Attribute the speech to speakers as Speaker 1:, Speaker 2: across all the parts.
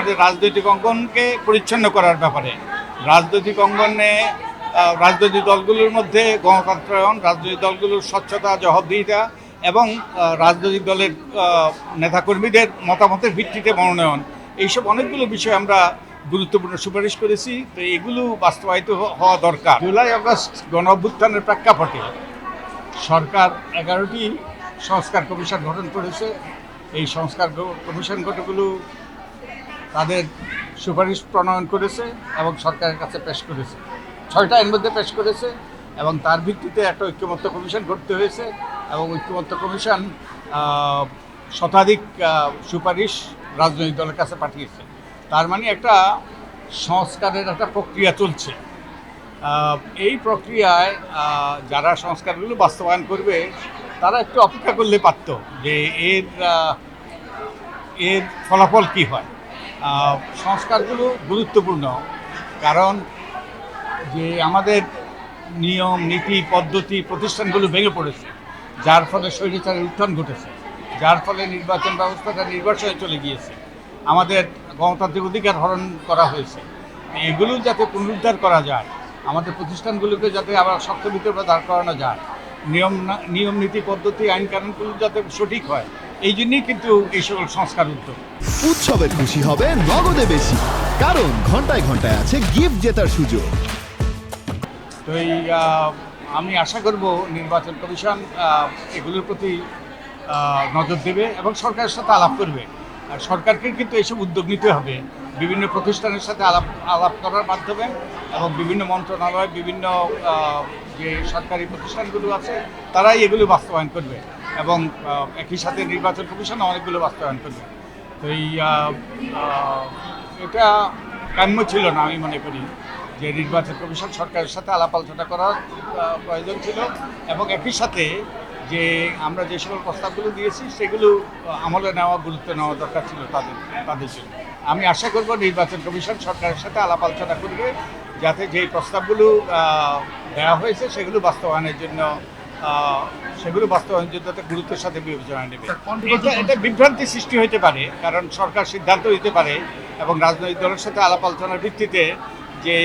Speaker 1: আমাদের রাজনৈতিক অঙ্গনকে পরিচ্ছন্ন করার ব্যাপারে রাজনৈতিক অঙ্গনে রাজনৈতিক দলগুলোর মধ্যে গণতন্ত্রায়ন, রাজনৈতিক দলগুলোর স্বচ্ছতা, জবাবদিহিতা এবং রাজনৈতিক দলের নেতাকর্মীদের মতামতের ভিত্তিতে মনোনয়ন, এইসব অনেকগুলো বিষয় আমরা গুরুত্বপূর্ণ সুপারিশ করেছি। তো এগুলো বাস্তবায়িত হওয়া দরকার। জুলাই আগস্ট গণ অভ্যুত্থানের প্রেক্ষাপটে সরকার 11টি সংস্কার কমিশন গঠন করেছে। এই সংস্কার কমিশনগুলো তাদের সুপারিশ প্রণয়ন করেছে এবং সরকারের কাছে পেশ করেছে। 6টা এর মধ্যে পেশ করেছে এবং তার ভিত্তিতে একটা ঐক্যমত্য কমিশন গঠন হয়েছে এবং ঐক্যমত্য কমিশন শতাধিক সুপারিশ রাজনৈতিক দলের কাছে পাঠিয়েছে। তার মানে একটা সংস্কারের একটা প্রক্রিয়া চলছে। এই প্রক্রিয়ায় যারা সংস্কারগুলো বাস্তবায়ন করবে তারা একটু অপেক্ষা করলে পারত যে এর ফলাফল কী হয়। সংস্কারগুলো গুরুত্বপূর্ণ, কারণ যে আমাদের নিয়ম, নীতি, পদ্ধতি, প্রতিষ্ঠানগুলো ভেঙে পড়েছে, যার ফলে স্বৈরাচারের উত্থান ঘটেছে, যার ফলে নির্বাচন ব্যবস্থাটা নির্বাচনে চলে গিয়েছে, আমাদের গণতান্ত্রিক অধিকার হরণ করা হয়েছে। এগুলো যাতে পুনরুদ্ধার করা যায়, আমাদের প্রতিষ্ঠানগুলোকে যাতে আবার শক্ত ভিতরে দাঁড় করানো যায়, নিয়ম নীতি, পদ্ধতি, আইন কানুনগুলো যাতে সঠিক হয়, এই জন্যই কিন্তু এই সকল সংস্কার উদ্যোগ।
Speaker 2: উৎসবে খুশি হবে নগদে বেশি, কারণ ঘন্টায় ঘন্টায় আছে গিফট জেতার সুযোগ।
Speaker 1: তো আমি আশা করব নির্বাচন কমিশন এগুলোর প্রতি নজর দেবে এবং সরকারের সাথে আলাপ করবে। আর সরকারকে কিন্তু এইসব উদ্যোগ নিতে হবে, বিভিন্ন প্রতিষ্ঠানের সাথে আলাপ করার মাধ্যমে এবং বিভিন্ন মন্ত্রণালয়, বিভিন্ন যে সরকারি প্রতিষ্ঠানগুলো আছে তারাই এগুলো বাস্তবায়ন করবে এবং একই সাথে নির্বাচন কমিশন অনেকগুলো বাস্তবায়ন করবে। তো এটা কাম্য ছিল না, আমি মনে করি যে নির্বাচন কমিশন সরকারের সাথে আলাপ আলোচনা করার প্রয়োজন ছিল এবং একই সাথে যে আমরা যে সকল প্রস্তাবগুলো দিয়েছি সেগুলো আমলে নেওয়া, গুরুত্ব নেওয়া দরকার ছিল তাদের জন্য। আমি আশা করব নির্বাচন কমিশন সরকারের সাথে আলাপ আলোচনা করবে যাতে যেই প্রস্তাবগুলো দেওয়া হয়েছে সেগুলো বাস্তবায়নের জন্য যাতে গুরুত্বের সাথে বিবেচনা নেবে। এটা বিভ্রান্তি সৃষ্টি হতে পারে, কারণ সরকার সিদ্ধান্ত নিতে পারে এবং রাজনৈতিক দলের সাথে আলাপ আলোচনার ভিত্তিতে যে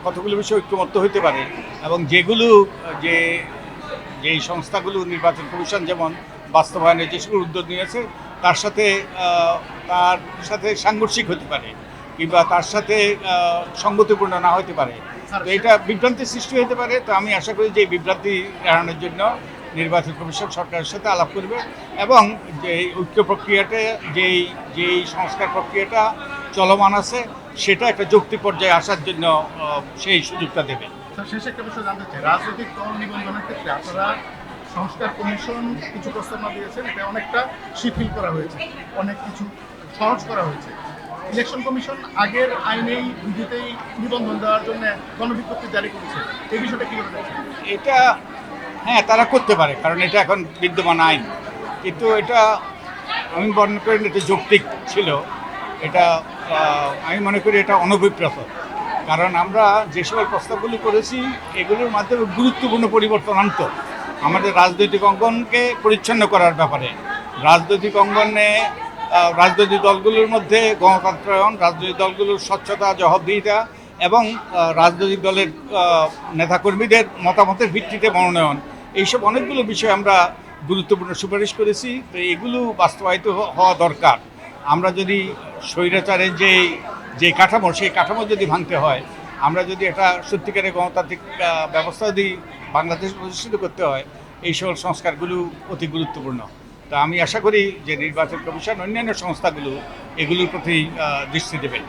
Speaker 1: কতগুলো বিষয় ঐক্যমত্য হতে পারে এবং যেগুলো যেই সংস্থাগুলো নির্বাচন কমিশন যেমন বাস্তবায়নের যে সকল উদ্যোগ নিয়েছে তার সাথে সাংঘর্ষিক হতে পারে কিংবা তার সাথে সঙ্গতিপূর্ণ না হতে পারে। তো এটা বিভ্রান্তির সৃষ্টি হতে পারে। তো আমি আশা করি যে বিভ্রান্তি এড়ানোর জন্য নির্বাচন কমিশন সরকারের সাথে আলাপ করবে এবং যে ঐক্য প্রক্রিয়াটা যেই সংস্কার প্রক্রিয়াটা চলমান আছে সেটা একটা যৌক্তিক পর্যায়ে আসার জন্য সেই সুযোগটা দেবে।
Speaker 3: শেষে একটা বিষয় জানতে চাই, রাজনৈতিক দল নিবন্ধনের ক্ষেত্রে আপনারা সংস্কার কমিশন কিছু প্রস্তাবনা দিয়েছেন, এটা অনেকটা শিথিল করা হয়েছে, অনেক কিছু সহজ করা হয়েছে। ইলেকশন কমিশন আগের আইনেই বিধিতেই নিবন্ধন দেওয়ার জন্য গণবিজ্ঞপ্তি জারি করেছে, এই বিষয়টা কীভাবে দেখছেন?
Speaker 1: এটা হ্যাঁ, তারা করতে পারে, কারণ এটা এখন বিদ্যমান আইন, কিন্তু এটা আমি মনে করি এটা যৌক্তিক ছিল। এটা আমি মনে করি এটা অনভিপ্রেত, কারণ আমরা যে সকল প্রস্তাবগুলো করেছি এগুলোর মাধ্যমে গুরুত্বপূর্ণ পরিবর্তন আনত আমাদের রাজনৈতিক অঙ্গনকে পরিচ্ছন্ন করার ব্যাপারে। রাজনৈতিক অঙ্গনে রাজনৈতিক দলগুলোর মধ্যে গণতন্ত্রায়ন, রাজনৈতিক দলগুলোর স্বচ্ছতা, জবাবদিহিতা এবং রাজনৈতিক দলের নেতাকর্মীদের মতামতের ভিত্তিতে মনোনয়ন, এইসব অনেকগুলো বিষয় আমরা গুরুত্বপূর্ণ সুপারিশ করেছি। তো এগুলো বাস্তবায়িত হওয়া দরকার। আমরা যদি স্বৈরাচারের যে কাঠামো, সেই কাঠামো যদি ভাঙতে হয়, আমরা যদি একটা সত্যিকারের গণতান্ত্রিক ব্যবস্থা যদি বাংলাদেশ প্রতিষ্ঠিত করতে হয়, এই সকল সংস্কারগুলো অতি গুরুত্বপূর্ণ। তা আমি আশা করি যে নির্বাচন কমিশন অন্যান্য সংস্থাগুলো এগুলোর প্রতি দৃষ্টি দেবে।